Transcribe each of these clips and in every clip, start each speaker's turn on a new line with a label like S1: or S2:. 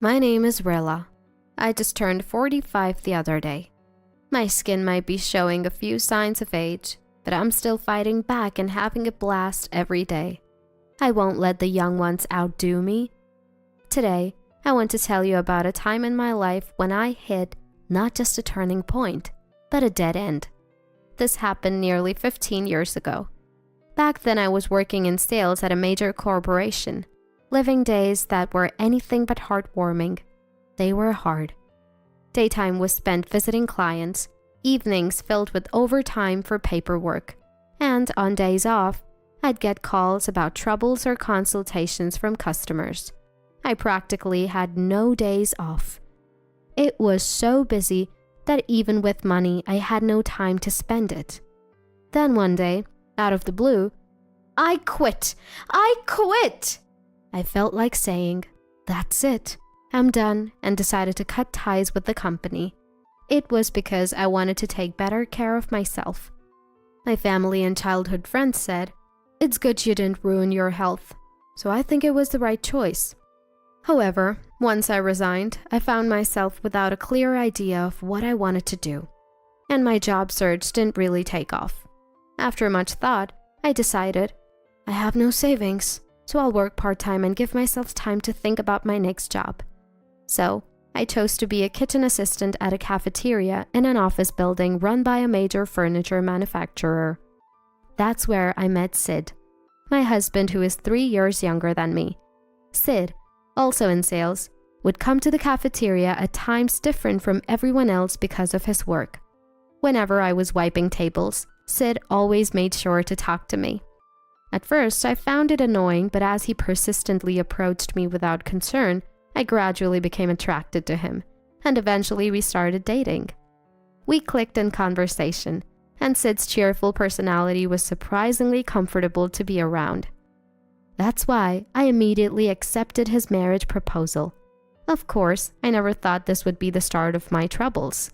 S1: My name is Rilla. I just turned 45 the other day. My skin might be showing a few signs of age, but I'm still fighting back and having a blast every day. I won't let the young ones outdo me. Today, I want to tell you about a time in my life when I hit not just a turning point, but a dead end. This happened nearly 15 years ago. Back then, I was working in sales at a major corporation, living days that were anything but heartwarming. They were hard. Daytime was spent visiting clients, evenings filled with overtime for paperwork, and on days off, I'd get calls about troubles or consultations from customers. I practically had no days off. It was so busy that even with money, I had no time to spend it. Then one day, out of the blue, I quit! I quit! I felt like saying, that's it, I'm done, and decided to cut ties with the company. It was because I wanted to take better care of myself. My family and childhood friends said, it's good you didn't ruin your health, so I think it was the right choice. However, once I resigned, I found myself without a clear idea of what I wanted to do, and my job search didn't really take off. After much thought, I decided, I have no savings, so I'll work part-time and give myself time to think about my next job. So, I chose to be a kitchen assistant at a cafeteria in an office building run by a major furniture manufacturer. That's where I met Sid, my husband who is 3 years younger than me. Sid, also in sales, would come to the cafeteria at times different from everyone else because of his work. Whenever I was wiping tables, Sid always made sure to talk to me. At first, I found it annoying, but as he persistently approached me without concern, I gradually became attracted to him, and eventually we started dating. We clicked in conversation, and Sid's cheerful personality was surprisingly comfortable to be around. That's why I immediately accepted his marriage proposal. Of course, I never thought this would be the start of my troubles.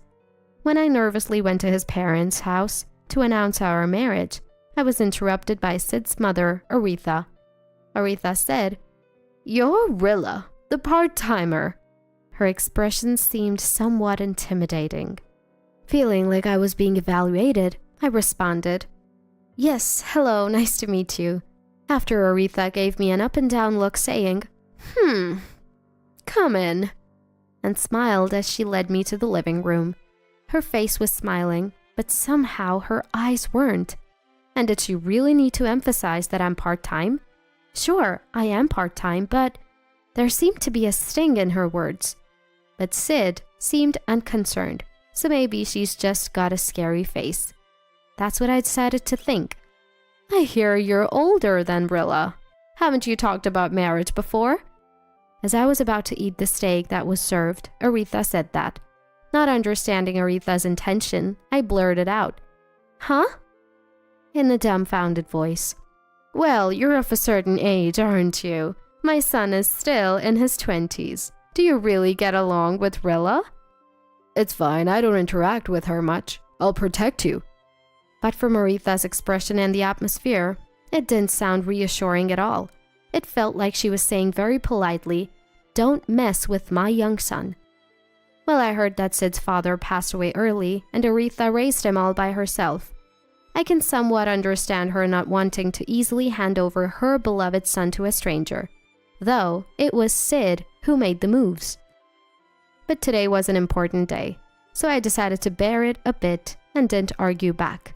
S1: When I nervously went to his parents' house to announce our marriage, I was interrupted by Sid's mother, Aretha. Aretha said, "You're Rilla, the part-timer." Her expression seemed somewhat intimidating. Feeling like I was being evaluated, I responded, "Yes, hello, nice to meet you." After Aretha gave me an up-and-down look saying, "Come in," and smiled as she led me to the living room. Her face was smiling, but somehow her eyes weren't. And did she really need to emphasize that I'm part-time? Sure, I am part-time, but there seemed to be a sting in her words. But Sid seemed unconcerned, so maybe she's just got a scary face. That's what I decided to think. I hear you're older than Rilla. Haven't you talked about marriage before? As I was about to eat the steak that was served, Aretha said that. Not understanding Aretha's intention, I blurted out, "Huh?" in a dumbfounded voice. "Well, you're of a certain age, aren't you? My son is still in his 20s. Do you really get along with Rilla?" "It's fine, I don't interact with her much. I'll protect you." But from Aretha's expression and the atmosphere, it didn't sound reassuring at all. It felt like she was saying very politely, "Don't mess with my young son." Well, I heard that Sid's father passed away early and Aretha raised him all by herself. I can somewhat understand her not wanting to easily hand over her beloved son to a stranger, though it was Sid who made the moves. But today was an important day, so I decided to bear it a bit and didn't argue back.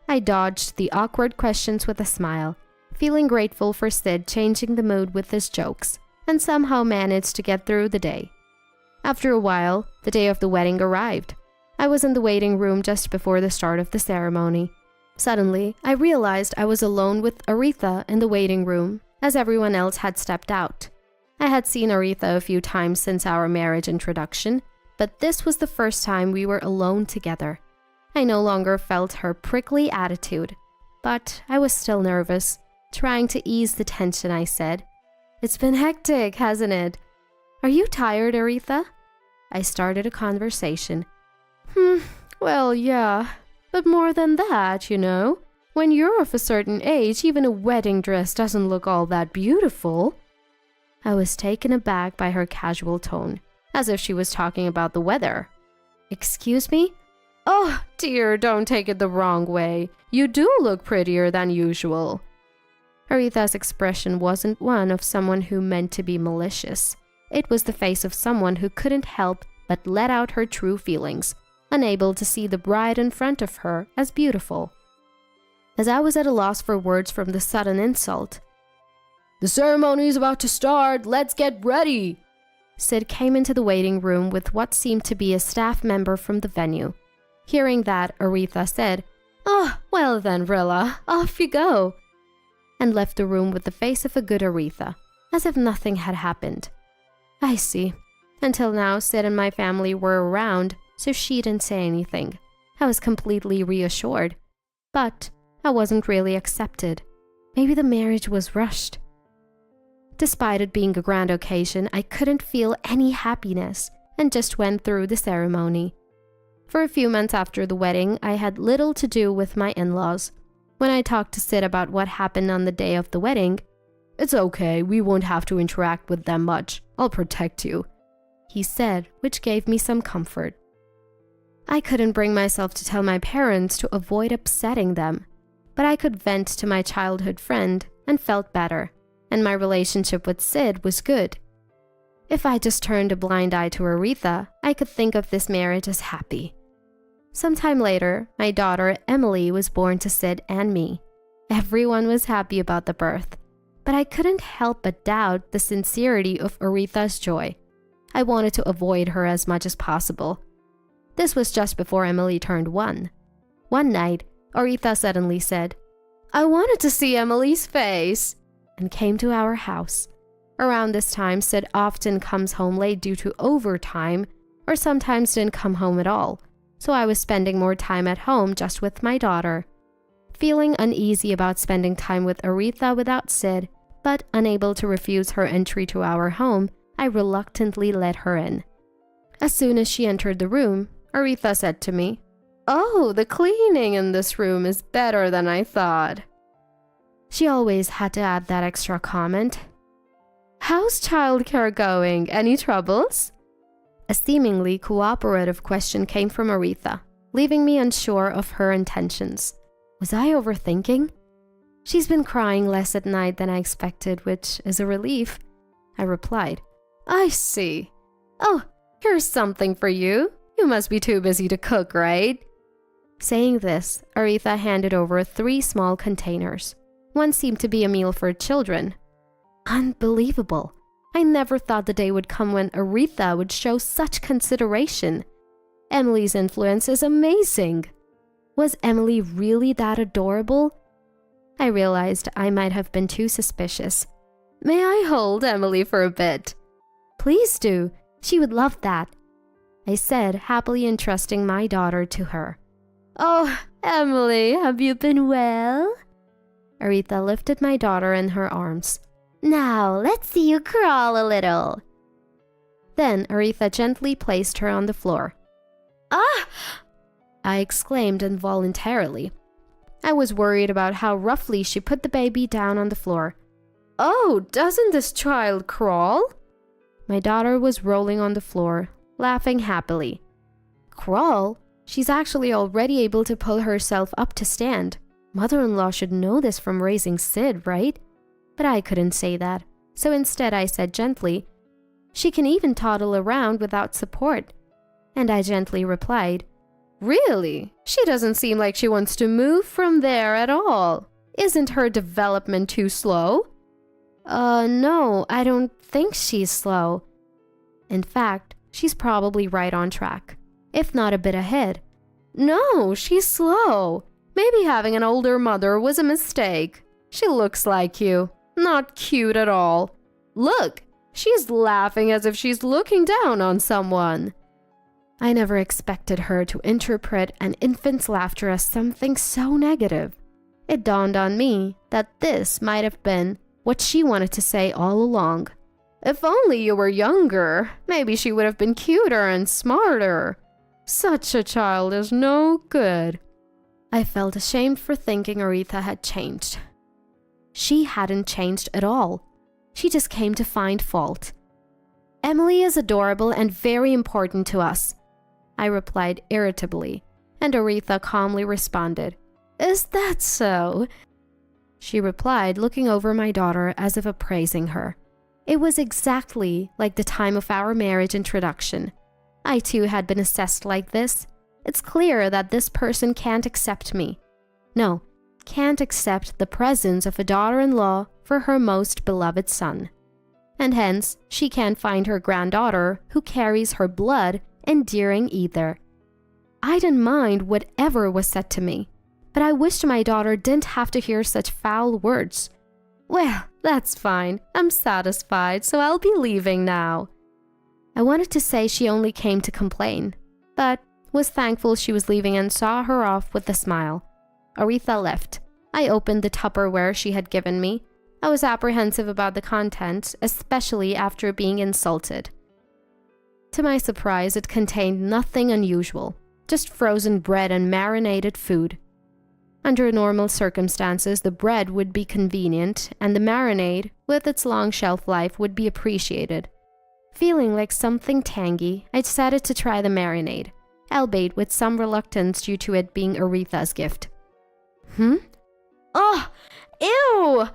S1: I dodged the awkward questions with a smile, feeling grateful for Sid changing the mood with his jokes, and somehow managed to get through the day. After a while, the day of the wedding arrived. I was in the waiting room just before the start of the ceremony. Suddenly, I realized I was alone with Aretha in the waiting room, as everyone else had stepped out. I had seen Aretha a few times since our marriage introduction, but this was the first time we were alone together. I no longer felt her prickly attitude, but I was still nervous. Trying to ease the tension, I said, "It's been hectic, hasn't it? Are you tired, Aretha?" I started a conversation. Well, yeah. But more than that, you know, when you're of a certain age, even a wedding dress doesn't look all that beautiful." I was taken aback by her casual tone, as if she was talking about the weather. Excuse me? Oh, dear, don't take it the wrong way. You do look prettier than usual. Aretha's expression wasn't one of someone who meant to be malicious. It was the face of someone who couldn't help but let out her true feelings, unable to see the bride in front of her as beautiful. As I was at a loss for words from the sudden insult, "The ceremony is about to start, let's get ready!" Sid came into the waiting room with what seemed to be a staff member from the venue. Hearing that, Aretha said, "Oh, well then, Rilla, off you go," and left the room with the face of a good Aretha, as if nothing had happened. I see. Until now, Sid and my family were around, so she didn't say anything. I was completely reassured. But I wasn't really accepted. Maybe the marriage was rushed. Despite it being a grand occasion, I couldn't feel any happiness and just went through the ceremony. For a few months after the wedding, I had little to do with my in-laws. When I talked to Sid about what happened on the day of the wedding, "It's okay, we won't have to interact with them much. I'll protect you," he said, which gave me some comfort. I couldn't bring myself to tell my parents to avoid upsetting them, but I could vent to my childhood friend and felt better, and my relationship with Sid was good. If I just turned a blind eye to Aretha, I could think of this marriage as happy. Sometime later, my daughter Emily was born to Sid and me. Everyone was happy about the birth, but I couldn't help but doubt the sincerity of Aretha's joy. I wanted to avoid her as much as possible. This was just before Emily turned 1. One night, Aretha suddenly said, "I wanted to see Emily's face," and came to our house. Around this time, Sid often comes home late due to overtime, or sometimes didn't come home at all, so I was spending more time at home just with my daughter. Feeling uneasy about spending time with Aretha without Sid, but unable to refuse her entry to our home, I reluctantly let her in. As soon as she entered the room, Aretha said to me, "Oh, the cleaning in this room is better than I thought." She always had to add that extra comment. "How's childcare going? Any troubles?" A seemingly cooperative question came from Aretha, leaving me unsure of her intentions. Was I overthinking? "She's been crying less at night than I expected, which is a relief," I replied. "I see. Oh, here's something for you. You must be too busy to cook, right?" Saying this, Aretha handed over 3 small containers. One seemed to be a meal for children. Unbelievable. I never thought the day would come when Aretha would show such consideration. Emily's influence is amazing. Was Emily really that adorable? I realized I might have been too suspicious. "May I hold Emily for a bit?" "Please do. She would love that," I said, happily entrusting my daughter to her. "Oh, Emily, have you been well?" Aretha lifted my daughter in her arms. "Now, let's see you crawl a little." Then Aretha gently placed her on the floor. "Ah!" I exclaimed involuntarily. I was worried about how roughly she put the baby down on the floor. "Oh, doesn't this child crawl?" My daughter was rolling on the floor, laughing happily. "Crawl? She's actually already able to pull herself up to stand. Mother-in-law should know this from raising Sid, right?" But I couldn't say that, so instead I said gently, "She can even toddle around without support." And I gently replied, "Really? She doesn't seem like she wants to move from there at all. Isn't her development too slow?" No, I don't think she's slow. In fact, she's probably right on track, if not a bit ahead." "No, she's slow. Maybe having an older mother was a mistake. She looks like you. Not cute at all. Look, she's laughing as if she's looking down on someone." I never expected her to interpret an infant's laughter as something so negative. It dawned on me that this might have been what she wanted to say all along. "If only you were younger, maybe she would have been cuter and smarter. Such a child is no good." I felt ashamed for thinking Aretha had changed. She hadn't changed at all. She just came to find fault. Emily is adorable and very important to us, I replied irritably, and Aretha calmly responded, Is that so? She replied, looking over my daughter as if appraising her. It was exactly like the time of our marriage introduction. I too had been assessed like this. It's clear that this person can't accept me. No, can't accept the presence of a daughter-in-law for her most beloved son. And hence, she can't find her granddaughter, who carries her blood, endearing either. I didn't mind whatever was said to me, but I wished my daughter didn't have to hear such foul words. Well, that's fine. I'm satisfied, so I'll be leaving now. I wanted to say she only came to complain, but was thankful she was leaving and saw her off with a smile. Aretha left. I opened the Tupperware she had given me. I was apprehensive about the content, especially after being insulted. To my surprise, it contained nothing unusual, just frozen bread and marinated food. Under normal circumstances, the bread would be convenient, and the marinade, with its long shelf life, would be appreciated. Feeling like something tangy, I decided to try the marinade, albeit with some reluctance due to it being Aretha's gift. Oh, ew!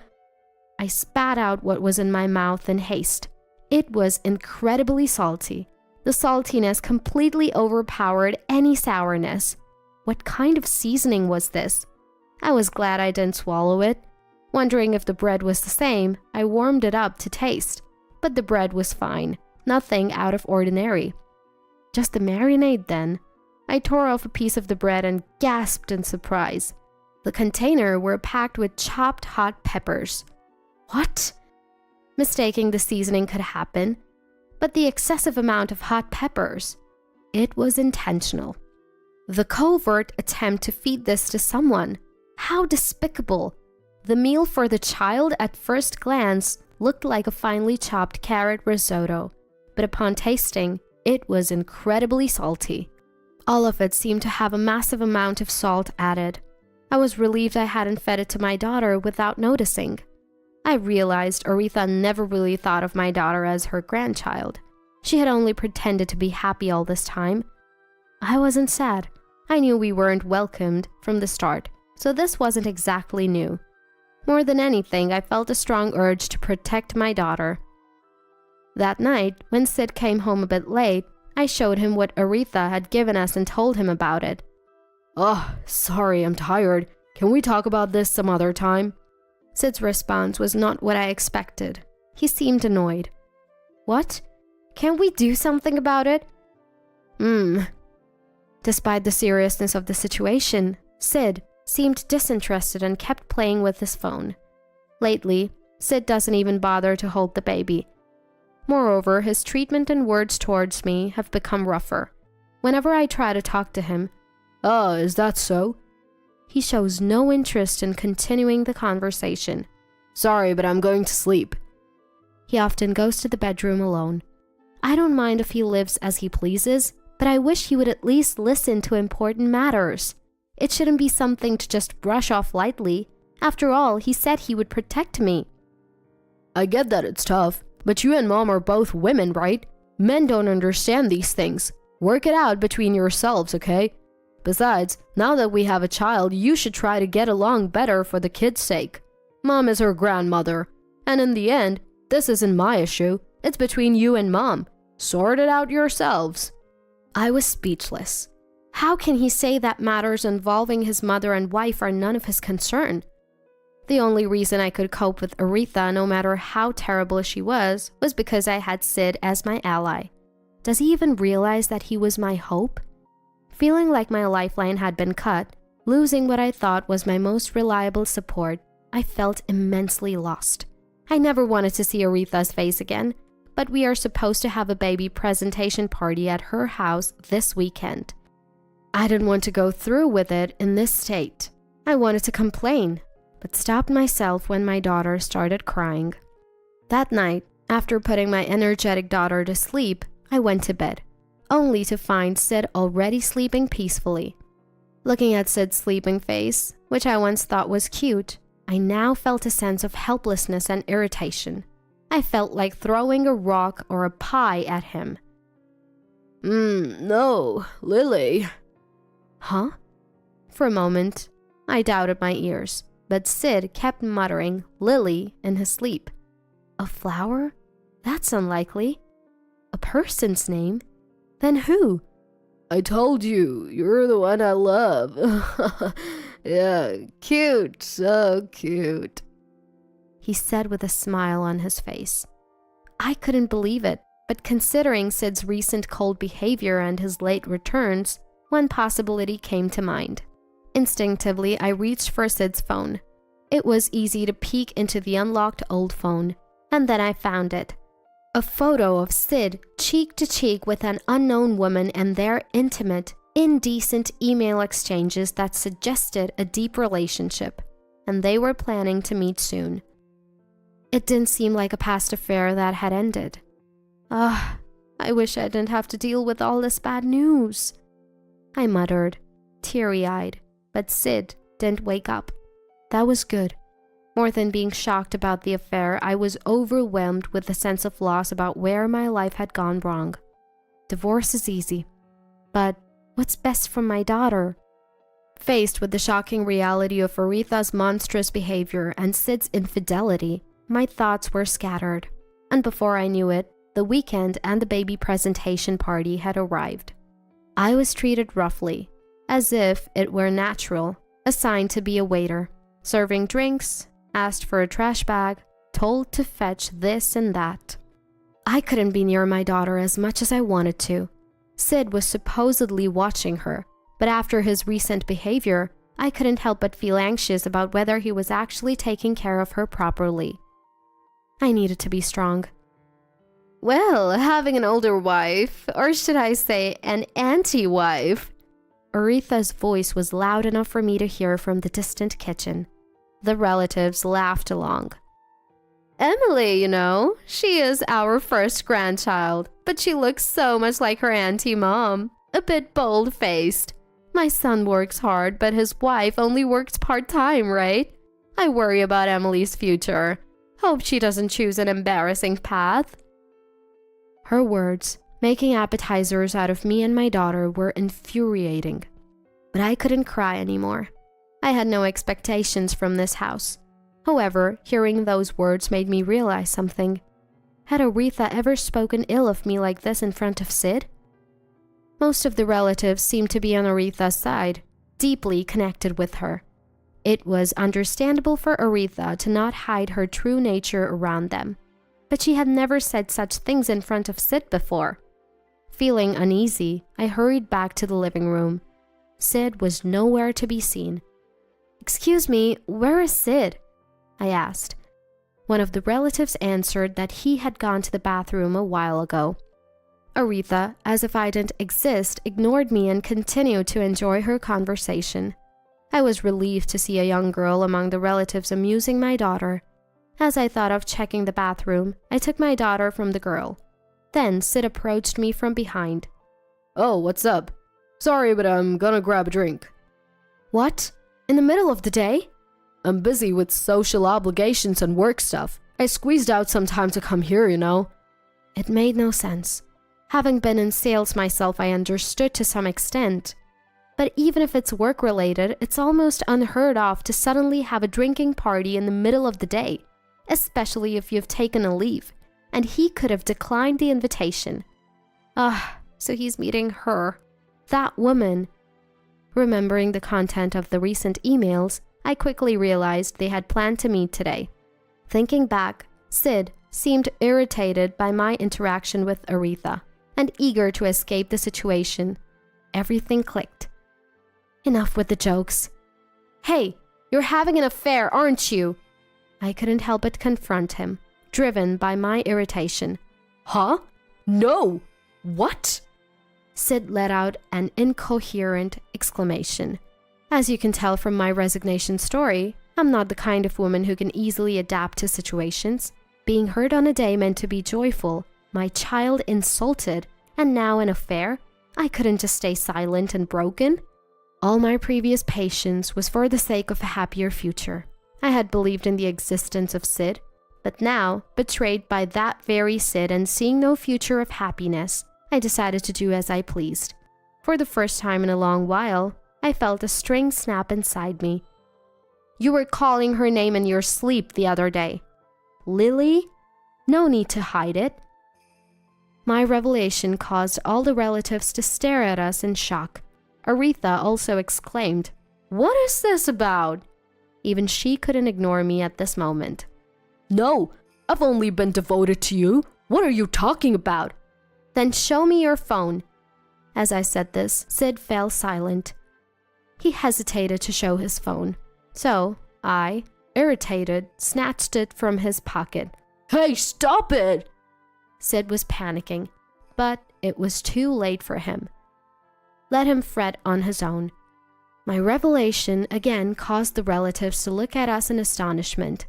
S1: I spat out what was in my mouth in haste. It was incredibly salty. The saltiness completely overpowered any sourness. What kind of seasoning was this? I was glad I didn't swallow it. Wondering if the bread was the same, I warmed it up to taste. But the bread was fine, nothing out of ordinary. Just the marinade then. I tore off a piece of the bread and gasped in surprise. The container were packed with chopped hot peppers. What? Mistaking the seasoning could happen, but the excessive amount of hot peppers, it was intentional. The covert attempt to feed this to someone. How despicable! The meal for the child at first glance looked like a finely chopped carrot risotto, but upon tasting, it was incredibly salty. All of it seemed to have a massive amount of salt added. I was relieved I hadn't fed it to my daughter without noticing. I realized Aretha never really thought of my daughter as her grandchild. She had only pretended to be happy all this time. I wasn't sad. I knew we weren't welcomed from the start, so this wasn't exactly new. More than anything, I felt a strong urge to protect my daughter. That night, when Sid came home a bit late, I showed him what Aretha had given us and told him about it. Oh, sorry, I'm tired. Can we talk about this some other time? Sid's response was not what I expected. He seemed annoyed. What? Can't we do something about it? Despite the seriousness of the situation, Sid seemed disinterested and kept playing with his phone. Lately, Sid doesn't even bother to hold the baby. Moreover, his treatment and words towards me have become rougher. Whenever I try to talk to him, "Oh, is that so?" he shows no interest in continuing the conversation. "Sorry, but I'm going to sleep." He often goes to the bedroom alone. I don't mind if he lives as he pleases, but I wish he would at least listen to important matters. It shouldn't be something to just brush off lightly. After all, he said he would protect me. I get that it's tough, but you and Mom are both women, right? Men don't understand these things. Work it out between yourselves, okay? Besides, now that we have a child, you should try to get along better for the kid's sake. Mom is her grandmother, and in the end, this isn't my issue. It's between you and Mom. Sort it out yourselves. I was speechless. How can he say that matters involving his mother and wife are none of his concern? The only reason I could cope with Aretha, no matter how terrible she was because I had Sid as my ally. Does he even realize that he was my hope? Feeling like my lifeline had been cut, losing what I thought was my most reliable support, I felt immensely lost. I never wanted to see Aretha's face again, but we are supposed to have a baby presentation party at her house this weekend. I didn't want to go through with it in this state. I wanted to complain, but stopped myself when my daughter started crying. That night, after putting my energetic daughter to sleep, I went to bed, only to find Sid already sleeping peacefully. Looking at Sid's sleeping face, which I once thought was cute, I now felt a sense of helplessness and irritation. I felt like throwing a rock or a pie at him.
S2: No, Lily.
S1: Huh? For a moment, I doubted my ears, but Sid kept muttering Lily in his sleep. A flower? That's unlikely. A person's name? Then who?
S2: I told you, you're the one I love. Yeah, cute, so cute.
S1: He said with a smile on his face. I couldn't believe it, but considering Sid's recent cold behavior and his late returns, one possibility came to mind. Instinctively, I reached for Sid's phone. It was easy to peek into the unlocked old phone, and then I found it. A photo of Sid cheek to cheek with an unknown woman and their intimate, indecent email exchanges that suggested a deep relationship, and they were planning to meet soon. It didn't seem like a past affair that had ended. I wish I didn't have to deal with all this bad news. I muttered, teary-eyed, but Sid didn't wake up. That was good. More than being shocked about the affair, I was overwhelmed with a sense of loss about where my life had gone wrong. Divorce is easy, but what's best for my daughter? Faced with the shocking reality of Aretha's monstrous behavior and Sid's infidelity, my thoughts were scattered, and before I knew it, the weekend and the baby presentation party had arrived. I was treated roughly, as if it were natural, assigned to be a waiter, serving drinks, asked for a trash bag, told to fetch this and that. I couldn't be near my daughter as much as I wanted to. Sid was supposedly watching her, but after his recent behavior, I couldn't help but feel anxious about whether he was actually taking care of her properly. I needed to be strong.
S2: Well, having an older wife, or should I say an anti-wife?
S1: Aretha's voice was loud enough for me to hear from the distant kitchen. The relatives laughed along.
S2: Emily, she is our first grandchild, but she looks so much like her auntie mom. A bit bold-faced. My son works hard, but his wife only works part-time, right? I worry about Emily's future. Hope she doesn't choose an embarrassing path.
S1: Her words, making appetizers out of me and my daughter, were infuriating. But I couldn't cry anymore. I had no expectations from this house. However, hearing those words made me realize something. Had Aretha ever spoken ill of me like this in front of Sid? Most of the relatives seemed to be on Aretha's side, deeply connected with her. It was understandable for Aretha to not hide her true nature around them, but she had never said such things in front of Sid before. Feeling uneasy, I hurried back to the living room. Sid was nowhere to be seen. "Excuse me, where is Sid?" I asked. One of the relatives answered that he had gone to the bathroom a while ago. Aretha, as if I didn't exist, ignored me and continued to enjoy her conversation. I was relieved to see a young girl among the relatives amusing my daughter. As I thought of checking the bathroom, I took my daughter from the girl. Then Sid approached me from behind.
S2: "Oh, what's up? Sorry, but I'm gonna grab a drink."
S1: "What? In the middle of the day?"
S2: "I'm busy with social obligations and work stuff. I squeezed out some time to come here,
S1: It made no sense. Having been in sales myself, I understood to some extent. But even if it's work-related, it's almost unheard of to suddenly have a drinking party in the middle of the day, especially if you've taken a leave, and he could have declined the invitation. So he's meeting her. That woman. Remembering the content of the recent emails, I quickly realized they had planned to meet today. Thinking back, Sid seemed irritated by my interaction with Aretha and eager to escape the situation. Everything clicked. Enough with the jokes. "Hey, you're having an affair, aren't you?" I couldn't help but confront him, driven by my irritation.
S2: "Huh? No! What?"
S1: Sid let out an incoherent exclamation. As you can tell from my resignation story, I'm not the kind of woman who can easily adapt to situations. Being hurt on a day meant to be joyful, my child insulted, and now an affair? I couldn't just stay silent and broken. All my previous patience was for the sake of a happier future. I had believed in the existence of Sid, But now, betrayed by that very Sid and seeing no future of happiness, I decided to do as I pleased. For the first time in a long while, I felt a string snap inside me. You were calling her name in your sleep the other day. Lily? No need to hide it. My revelation caused all the relatives to stare at us in shock. Aretha also exclaimed, "What is this about?" Even she couldn't ignore me at this moment.
S2: No, I've only been devoted to you. What are you talking about?
S1: Then show me your phone. As I said this, Sid fell silent. He hesitated to show his phone. So, I, irritated, snatched it from his pocket.
S2: Hey, stop it!
S1: Sid was panicking, but it was too late for him. Let him fret on his own. My revelation again caused the relatives to look at us in astonishment.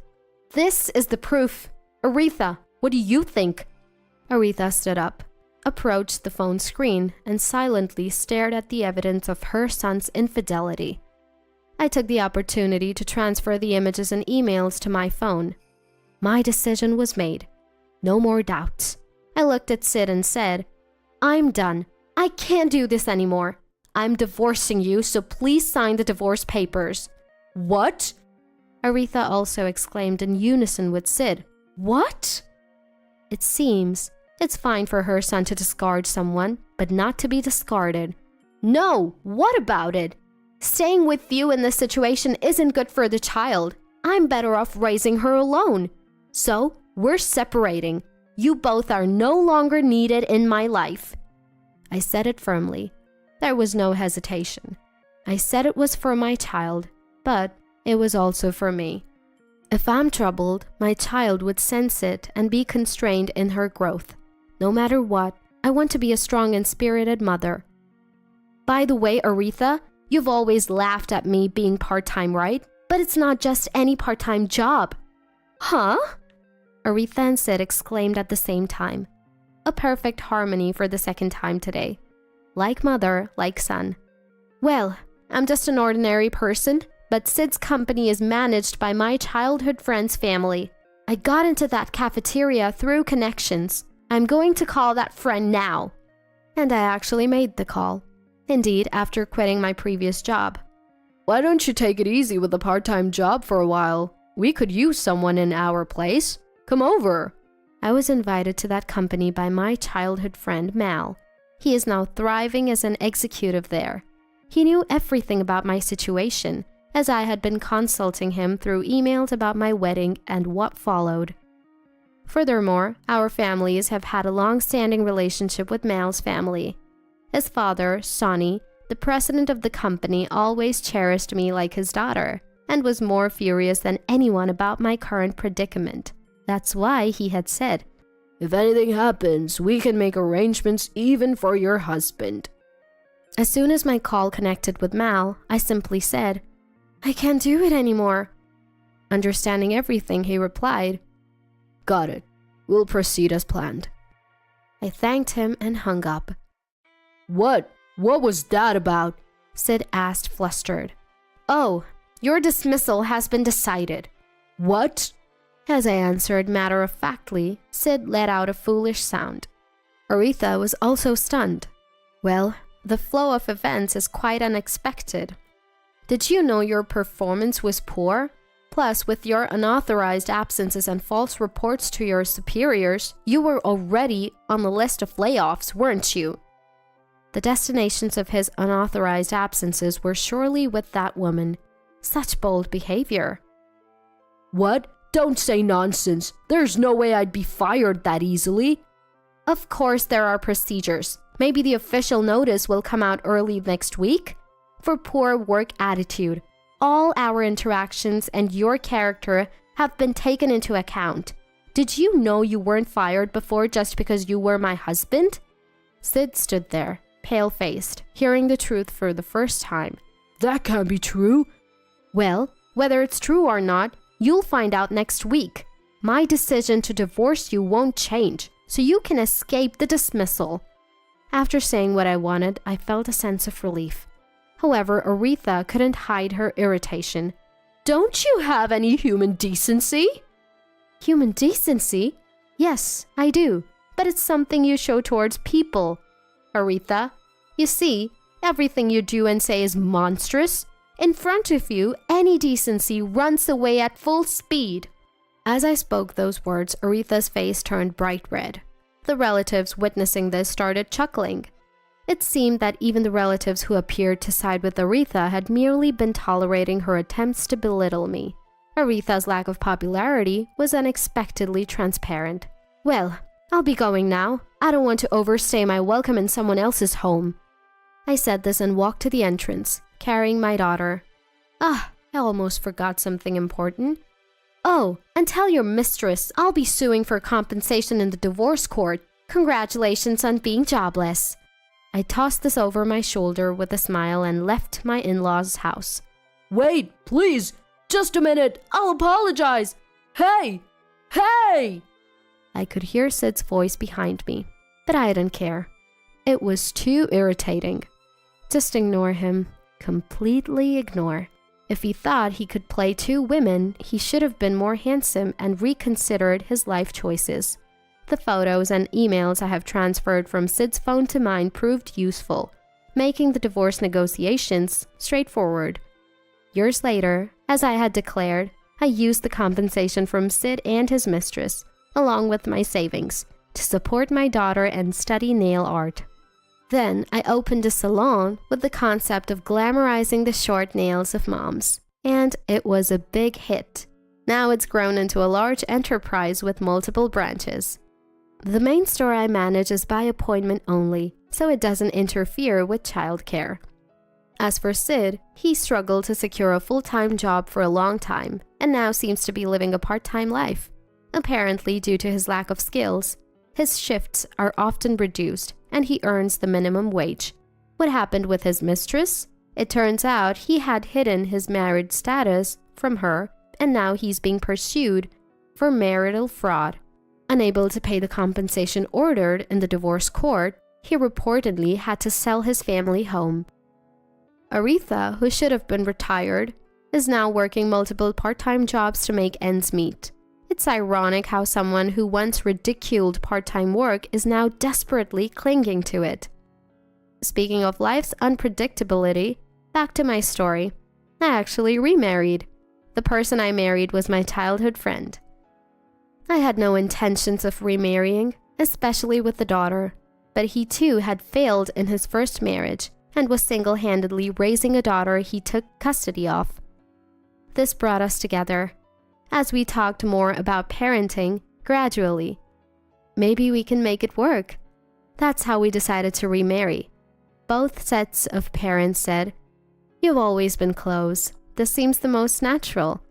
S2: This is the proof. Aretha, what do you think?
S1: Aretha stood up, approached the phone screen, and silently stared at the evidence of her son's infidelity. I took the opportunity to transfer the images and emails to my phone. My decision was made. No more doubts. I looked at Sid and said, "I'm done. I can't do this anymore. I'm divorcing you, so please sign the divorce papers."
S2: What?
S1: Aretha also exclaimed in unison with Sid.
S2: What?
S1: It seems it's fine for her son to discard someone, but not to be discarded.
S2: No, what about it? Staying with you in this situation isn't good for the child. I'm better off raising her alone. So, we're separating. You both are no longer needed in my life.
S1: I said it firmly. There was no hesitation. I said it was for my child, but it was also for me. If I'm troubled, my child would sense it and be constrained in her growth. No matter what, I want to be a strong and spirited mother.
S2: By the way, Aretha, you've always laughed at me being part-time, right? But it's not just any part-time job.
S1: Huh? Aretha and Sid exclaimed at the same time. A perfect harmony for the second time today. Like mother, like son.
S2: Well, I'm just an ordinary person, but Sid's company is managed by my childhood friend's family. I got into that cafeteria through connections. I'm going to call that friend now.
S1: And I actually made the call. Indeed, after quitting my previous job.
S2: Why don't you take it easy with a part-time job for a while? We could use someone in our place. Come over.
S1: I was invited to that company by my childhood friend Mal. He is now thriving as an executive there. He knew everything about my situation, as I had been consulting him through emails about my wedding and what followed. Furthermore, our families have had a long-standing relationship with Mal's family. His father, Sonny, the president of the company, always cherished me like his daughter, and was more furious than anyone about my current predicament. That's why he had said,
S2: "If anything happens, we can make arrangements even for your husband."
S1: As soon as my call connected with Mal, I simply said, "I can't do it anymore." Understanding everything, he replied,
S2: "Got it. We'll proceed as planned."
S1: I thanked him and hung up.
S2: What was that about?
S1: Sid asked, flustered.
S2: "Oh, your dismissal has been decided." "What?"
S1: As I answered matter-of-factly, Sid let out a foolish sound. Aretha was also stunned. Well, the flow of events is quite unexpected. Did you know your performance was poor? Plus, with your unauthorized absences and false reports to your superiors, you were already on the list of layoffs, weren't you? The destinations of his unauthorized absences were surely with that woman. Such bold behavior.
S2: What? Don't say nonsense. There's no way I'd be fired that easily.
S1: Of course there are procedures. Maybe the official notice will come out early next week. For poor work attitude, all our interactions and your character have been taken into account. Did you know you weren't fired before just because you were my husband? Sid stood there, pale-faced, hearing the truth for the first time.
S2: That can't be true.
S1: Well, whether it's true or not, you'll find out next week. My decision to divorce you won't change, so you can escape the dismissal. After saying what I wanted, I felt a sense of relief. However, Aretha couldn't hide her irritation.
S2: Don't you have any human decency? Human decency? Yes, I do. But it's something you show towards people. Aretha, you see, everything you do and say is monstrous. In front of you, any decency runs away at full speed. As I spoke those words, Aretha's face turned bright red. The relatives witnessing this started chuckling. It seemed that even the relatives who appeared to side with Aretha had merely been tolerating her attempts to belittle me. Aretha's lack of popularity was unexpectedly transparent. Well, I'll be going now. I don't want to overstay my welcome in someone else's home. I said this and walked to the entrance, carrying my daughter. I almost forgot something important. Oh, and tell your mistress I'll be suing for compensation in the divorce court. Congratulations on being jobless. I tossed this over my shoulder with a smile and left my in-laws' house.
S3: Wait, please, just a minute, I'll apologize. Hey! Hey!
S2: I could hear Sid's voice behind me, but I didn't care. It was too irritating. Just ignore him. Completely ignore. If he thought he could play two women, he should have been more handsome and reconsidered his life choices. The photos and emails I have transferred from Sid's phone to mine proved useful, making the divorce negotiations straightforward. Years later, as I had declared, I used the compensation from Sid and his mistress, along with my savings, to support my daughter and study nail art. Then I opened a salon with the concept of glamorizing the short nails of moms, and it was a big hit. Now it's grown into a large enterprise with multiple branches. The main store I manage is by appointment only, so it doesn't interfere with childcare. As for Sid, he struggled to secure a full-time job for a long time, and now seems to be living a part-time life. Apparently, due to his lack of skills, his shifts are often reduced, and he earns the minimum wage. What happened with his mistress? It turns out he had hidden his married status from her, and now he's being pursued for marital fraud. Unable to pay the compensation ordered in the divorce court, he reportedly had to sell his family home. Aretha, who should have been retired, is now working multiple part-time jobs to make ends meet. It's ironic how someone who once ridiculed part-time work is now desperately clinging to it. Speaking of life's unpredictability, back to my story. I actually remarried. The person I married was my childhood friend. I had no intentions of remarrying, especially with the daughter, but he too had failed in his first marriage and was single-handedly raising a daughter he took custody of. This brought us together. As we talked more about parenting, gradually, maybe we can make it work. That's how we decided to remarry. Both sets of parents said, "You've always been close. This seems the most natural,"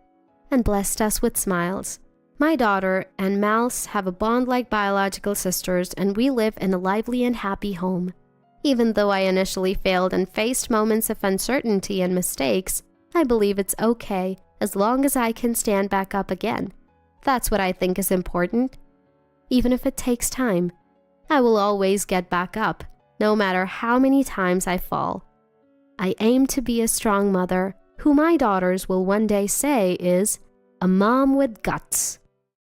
S2: and blessed us with smiles. My daughter and Mal's have a bond like biological sisters, and we live in a lively and happy home. Even though I initially failed and faced moments of uncertainty and mistakes, I believe it's okay as long as I can stand back up again. That's what I think is important. Even if it takes time, I will always get back up, no matter how many times I fall. I aim to be a strong mother who my daughters will one day say is a mom with guts.